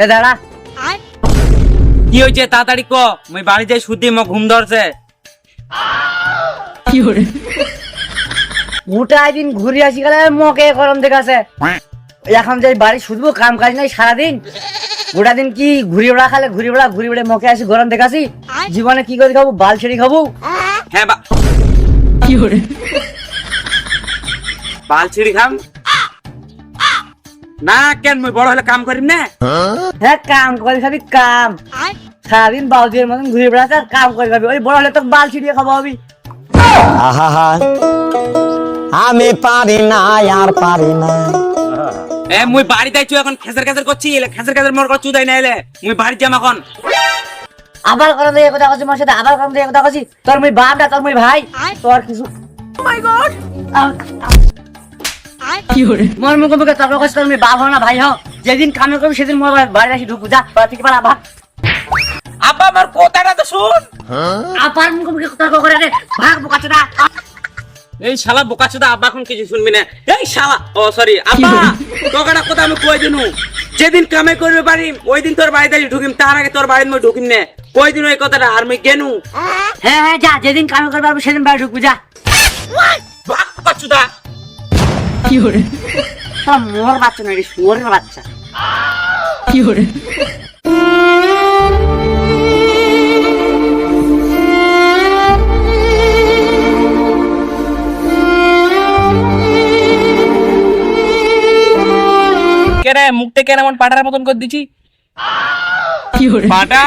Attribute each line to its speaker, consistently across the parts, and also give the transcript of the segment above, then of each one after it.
Speaker 1: এ দাঁড়া,
Speaker 2: কি হয়েছে তাড়াতাড়ি ক, মুই বাড়ি যাই শুধু মো ঘুম ধরছে।
Speaker 1: গোটা দিন ঘুরে আসি গেলে মকে গরম দেখাছে। এখন যে বাড়ি শুধু কাম কাজ নাই সারাদিন, গোটা দিন কি ঘুরি বেড়া খালে ঘুরি বেড়ে মকে আসি গরম দেখাছি। জীবনে কি করে খাবো? বাল ছেড়ে খাবো।
Speaker 2: হ্যাঁ বাল ছিড়ি খাম না কেন, মুই বড় হলে কাম করিম না।
Speaker 1: হ্যাঁ কাম করে খাবি, কাম সারাদিন বাউজির মতন ঘুরে বেড়াতে আর কাম করে খাবি। ওই বড় হলে তো বাল ছিড়িয়ে খাবো আমি।
Speaker 3: আহা আমি পারি না আর পারি না।
Speaker 2: এ মুই বাড়ি যাইছু এখন খেসার খেসার করছি, এলে খেসার খেসার মোর কথা চুদাই না, এলে মুই বাড়ি যাম এখন।
Speaker 1: আবার করাম দিয়ে কথা কছি, মোর সাথে আবার করাম দিয়ে কথা কছি। তোর মুই বাপটা, তোর মুই ভাই, তোর কিছু মোর মুখে মুখে তর্ক করছিস। তোর মুই বাপ হও না ভাই হও। যেদিন কামে করবি সেদিন মোর বাড়ি আসি ঢুকবো। যা ঠিক পার আবার।
Speaker 2: আব্বা আমার কথাটা তো শুন।
Speaker 1: আবার মুখে মুখে তর্ক করে রে, ভাগ বোকাচোদা।
Speaker 2: এই শালা বোকাচোদা, আব্বা এখন কিছু শুনবি না। এই শালা, ও সরি আব্বা, তোকে একটা কথা আমি কই দিনু, যেদিন কামে করবে পারি ওই দিন তোর বাড়িতে ঢুকিম, তার আগে তোর বাড়িতে মই ঢুকিম না। কই দিন ওই কথাটা, আর মই গেনু।
Speaker 1: হ্যাঁ যা, যেদিন কামে করবে পারবি সেদিন বাড়ি ঢুকবো। যা
Speaker 2: ভাগ বোকাচোদা।
Speaker 1: মোর বাচ্চা নয়, শুয়োরের বাচ্চা।
Speaker 2: কেরে মুখটা কেন এমন পাটার মতন করে দিছি? পাটা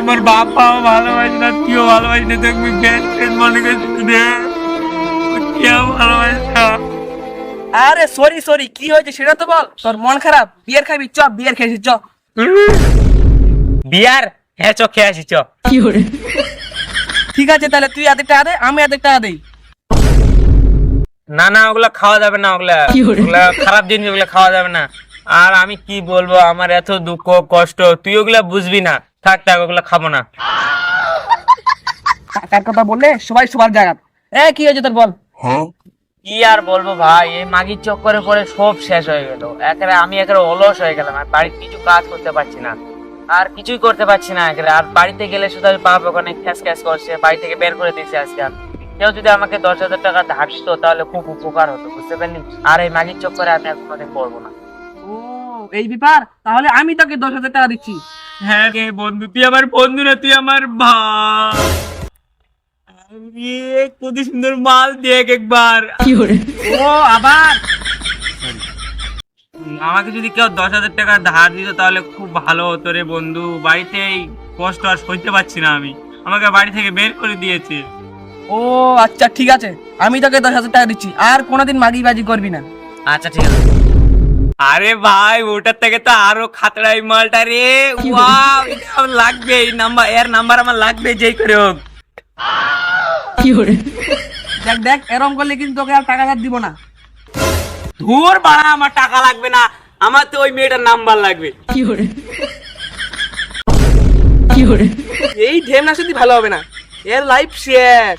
Speaker 2: আমার বাবা ভালোবাসি না, তুইও ভালোবাসি না, তুমি মনে করছিস রে, কেউ ভালোবাসি না। আরে সরি সরি, কি হয়েছে সেটা তো বল। তোর মন খারাপ, বিয়ার খাবি? চ বিয়ার খেয়েছিস, চ বিয়ার। হ্যাঁ চ খেয়ে আসি, চ। ঠিক আছে তাহলে তুই আধেকটা আদে, আমি আধেকটা আদেই। না না, ওগুলা খাওয়া যাবে না, ওগুলা খারাপ জিনিস, ওগুলা খাওয়া যাবে না। আর আমি কি বলবো, আমার এত দুঃখ কষ্ট, তুই ওগুলা বুঝবি না। থাক থাক, ওগুলা খাবো না। টাকার কথা বললে সবাই সবার জায়গা। কি হয়েছে তোর বল। কি আর বলবো ভাই, এই মাগির চক্করে পরে সব শেষ হয়ে গেল। একেবারে আমি অলস হয়ে গেলাম, আর বাড়ির কিছু কাজ করতে পারছি না, আর কিছুই করতে পারছি না একেবারে। আর বাড়িতে গেলে শুধু বাপ ওখানে খ্যাস খ্যাস করছে, বাড়ি থেকে বের করে দিয়েছে আজকে। কেউ যদি আমাকে 10,000 টাকা ধার দিত তাহলে খুব উপকার হতো, বুঝতে পারলি। আর এই মাগির চক্করে আমি আর কোনোদিন পড়বো না। ও এই ব্যাপার, তাহলে আমি তোকে 10,000 টাকা দিচ্ছি। হ্যাঁ রে বন্ধু, তুই আমার বন্ধু না, তুই আমার ভাই। কত সুন্দর মাল দেখ একবার। ও আবার আমাকে যদি কেউ 10,000 টাকা ধার দিত তাহলে খুব ভালো হতো রে বন্ধু। বাড়িতেই কষ্ট আর সইতে পারছি না আমি, আমাকে বাড়ি থেকে বের করে দিয়েছে। ও আচ্ছা ঠিক আছে, আমি তোকে 10,000 টাকা দিচ্ছি, আর কোনোদিন মাগিবাজি করবি না। আচ্ছা ঠিক আছে। আরে ভাই, ওটার থেকে তো আরো খাতড়াই মালটা রে। ওয়াও, এটা আমার লাগবে, এই নাম্বার, এর নাম্বার আমার লাগবে যেই করে হোক। দেখ দেখ, এরকম করলে কিন্তু তোকে আর টাকা দিব না। ধুর বাড়া, আমার টাকা লাগবে না, আমার তো ওই মেয়েটার নাম্বার লাগবে। এই ঢেমনা সাথে ভালো হবে না, এর লাইফ শেষ।